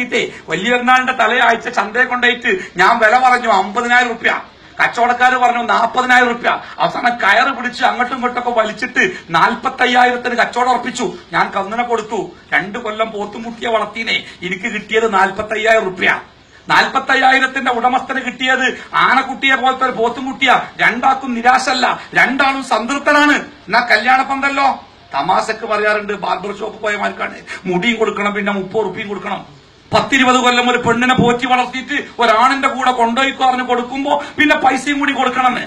വളർത്തിയിട്ടേ വലിയ പെരുന്നാളിന്റെ തലയാഴ്ച ചന്തയെ കൊണ്ടുപോയിട്ട് ഞാൻ വില പറഞ്ഞു 50,000 റുപ്യ. കച്ചവടക്കാര് പറഞ്ഞു 40,000 റുപ്യ. അവസാനം കയറ് പിടിച്ച് അങ്ങോട്ടും ഇങ്ങോട്ടൊക്കെ വലിച്ചിട്ട് 45,000 കച്ചവടം ഉറപ്പിച്ചു. ഞാൻ കന്നിനെ കൊടുത്തു. 2 കൊല്ലം പോത്തുമുട്ടിയെ വളർത്തിനെ. എനിക്ക് കിട്ടിയത് 45,000 റുപ്യ. 45,000 ഉടമസ്ഥന് കിട്ടിയത് ആനക്കുട്ടിയെ പോലത്തെ ഒരു പോത്തുമുട്ടിയ. രണ്ടാക്കും നിരാശല്ല, രണ്ടാളും സംതൃപ്തനാണ്. എന്നാ കല്യാണപ്പന്തല്ലോ തമാശക്ക് പറയാറുണ്ട്, ബാർബർ ഷോപ്പ് പോയമാർക്കാണ് മുടിയും കൊടുക്കണം, പിന്നെ 30 റുപ്യയും കൊടുക്കണം. 10-20 കൊല്ലം ഒരു പെണ്ണിനെ പോറ്റി വളർത്തിയിട്ട് ഒരാണിന്റെ കൂടെ കൊണ്ടുപോയിക്കോ പറഞ്ഞ് കൊടുക്കുമ്പോ പിന്നെ പൈസയും കൂടി കൊടുക്കണമെന്ന്.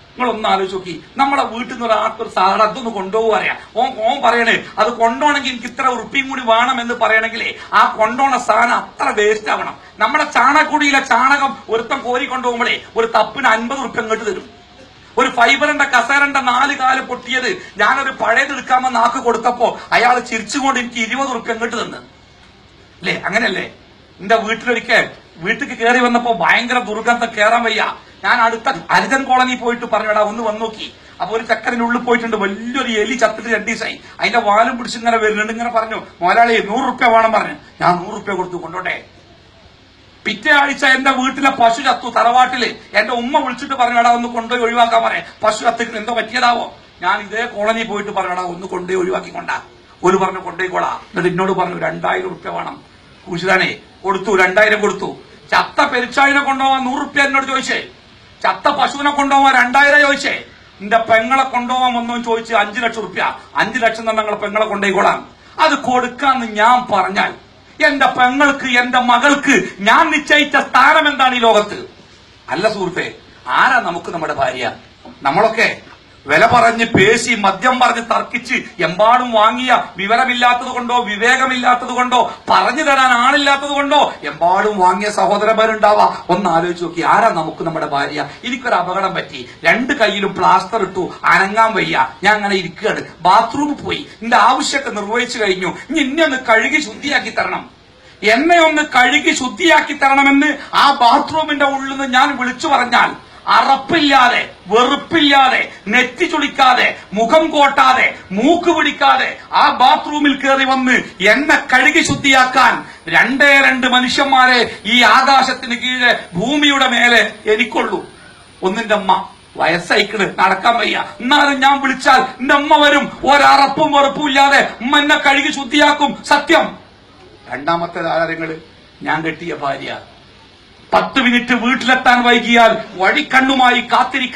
നിങ്ങളൊന്ന് ആലോചിച്ച് നോക്കി. നമ്മളെ വീട്ടിൽ നിന്ന് ഒരാൾക്കൊരു സാധനം അതൊന്ന് കൊണ്ടുപോകുക പറയാം. ഓൻ പറയണേ അത് കൊണ്ടുപോകണമെങ്കിൽ എനിക്ക് ഇത്ര ഉറുപ്പിയും കൂടി വേണം എന്ന് പറയണമെങ്കിലേ ആ കൊണ്ടുപോണ സാധനം അത്ര വേസ്റ്റ് ആവണം. നമ്മുടെ ചാണകക്കുടിയിലെ ചാണകം ഒരുത്തം കോരി കൊണ്ടുപോകുമ്പോഴേ ഒരു തപ്പിന് 50 റുപ്യ ഇങ്ങോട്ട് തരും. ഒരു ഫൈബറിന്റെ കസേരന്റെ 4 കാല് പൊട്ടിയത് ഞാനൊരു പഴയത് എടുക്കാമെന്ന് നാക്ക് കൊടുത്തപ്പോ അയാൾ ചിരിച്ചുകൊണ്ട് എനിക്ക് 20 റുപ്യ ഇങ്ങോട്ട് തന്നു. അല്ലേ? അങ്ങനെയല്ലേ? എന്റെ വീട്ടിലേക്ക് കയറി വന്നപ്പോ ഭയങ്കര ദുർഗന്ധം, കയറാൻ വയ്യ. ഞാൻ അടുത്ത ഹരിജൻ കോളനി പോയിട്ട് പറഞ്ഞടാ ഒന്ന് വന്നു നോക്കി. അപ്പൊ ഒരു ചക്കരനുള്ളിൽ പോയിട്ടുണ്ട്, വലിയൊരു എലി ചത്തിട്ട് 2 ദിവസമായി. അതിന്റെ വാലും പിടിച്ച് ഇങ്ങനെ വരുന്നുണ്ട്. ഇങ്ങനെ പറഞ്ഞു, മോലാളി 100 റുപ്യ വേണം പറഞ്ഞു. ഞാൻ 100 റുപ്യ കൊടുത്തു, കൊണ്ടോട്ടെ. പിറ്റേ ആഴ്ച എന്റെ വീട്ടിലെ പശു ചത്തു തറവാട്ടില്. എന്റെ ഉമ്മ വിളിച്ചിട്ട് പറഞ്ഞടാ ഒന്ന് കൊണ്ടുപോയി ഒഴിവാക്കാൻ പറയാം, പശു ചത്തിട്ട് എന്തോ പറ്റിയതാവോ. ഞാൻ ഇതേ കോളനി പോയിട്ട് പറഞ്ഞടാ ഒന്ന് കൊണ്ടുപോയി ഒഴിവാക്കിക്കൊണ്ടാ. ഒരു പറഞ്ഞു കൊണ്ടുപോയിക്കോളാ. എന്നിട്ട് എന്നോട് പറഞ്ഞു 2,000 റുപ്യ വേണം. കുശിതാനെ കൊടുത്തു, 2,000 കൊടുത്തു. ചത്ത പെരിച്ചാഴിനെ കൊണ്ടുപോവാൻ 100 റുപ്യ എന്നോട് ചോദിച്ചേ. ചത്ത പശുവിനെ കൊണ്ടുപോവാൻ 2,000 ചോദിച്ചേ. എന്റെ പെങ്ങളെ കൊണ്ടുപോവാൻ വന്നോ ചോദിച്ച് 5 ലക്ഷം റുപ്യ. 5 ലക്ഷം തന്നെ ഞങ്ങളെ പെങ്ങളെ കൊണ്ടുപോയിക്കോളാം. അത് കൊടുക്കാന്ന് ഞാൻ പറഞ്ഞാൽ എന്റെ പെങ്ങൾക്ക്, എന്റെ മകൾക്ക് ഞാൻ നിശ്ചയിച്ച സ്ഥാനം എന്താണ് ഈ ലോകത്ത്? അല്ല സുഹൃത്തെ, ആരാ നമുക്ക് നമ്മുടെ ഭാര്യ? നമ്മളൊക്കെ വില പറഞ്ഞ് പേശി മദ്യം പറഞ്ഞ് തർക്കിച്ച് എമ്പാടും വാങ്ങിയ വിവരമില്ലാത്തത് കൊണ്ടോ വിവേകമില്ലാത്തത് കൊണ്ടോ പറഞ്ഞു തരാൻ ആളില്ലാത്തത് കൊണ്ടോ എമ്പാടും വാങ്ങിയ സഹോദരന്മാരുണ്ടാവാ. ഒന്ന് ആലോചിച്ച് നോക്കി, ആരാ നമുക്ക് നമ്മുടെ ഭാര്യ? എനിക്കൊരു അപകടം പറ്റി, 2 കൈയിലും പ്ലാസ്റ്റർ ഇട്ടു, അനങ്ങാൻ വയ്യ. ഞാൻ അങ്ങനെ ഇരിക്കുകയാണ്. ബാത്റൂമിൽ പോയി, എന്റെ ആവശ്യമൊക്കെ നിർവഹിച്ചു കഴിഞ്ഞു. ഇനി എന്നെ ഒന്ന് കഴുകി ശുദ്ധിയാക്കി തരണം, എന്നെ ഒന്ന് കഴുകി ശുദ്ധിയാക്കി തരണമെന്ന് ആ ബാത്റൂമിന്റെ ഉള്ളിൽ നിന്ന് ഞാൻ വിളിച്ചു പറഞ്ഞാൽ അറപ്പില്ലാതെ, വെറുപ്പില്ലാതെ, നെറ്റി ചുളിക്കാതെ, മുഖം കോട്ടാതെ, മൂക്ക് പിടിക്കാതെ ആ ബാത്റൂമിൽ കയറി വന്ന് എന്നെ കഴുകി ശുദ്ധിയാക്കാൻ 2 മനുഷ്യന്മാരെ ഈ ആകാശത്തിന് കീഴെ ഭൂമിയുടെ മേലെ എനിക്കുള്ളൂ. ഒന്നിന്റെ അമ്മ വയസ്സയിക്കണ്, നടക്കാൻ വയ്യ. എന്നാലും ഞാൻ വിളിച്ചാൽ എന്റെ അമ്മ വരും, ഒരറപ്പും വെറുപ്പും ഇല്ലാതെ ഉമ്മ എന്നെ കഴുകി ശുദ്ധിയാക്കും. സത്യം. രണ്ടാമത്തെ താരങ്ങള് ഞാൻ കെട്ടിയ ഭാര്യ. 10 മിനിറ്റ് വീട്ടിലെത്താൻ വൈകിയാൽ വഴിക്കണ്ണുമായി കാത്തിരിക്കും.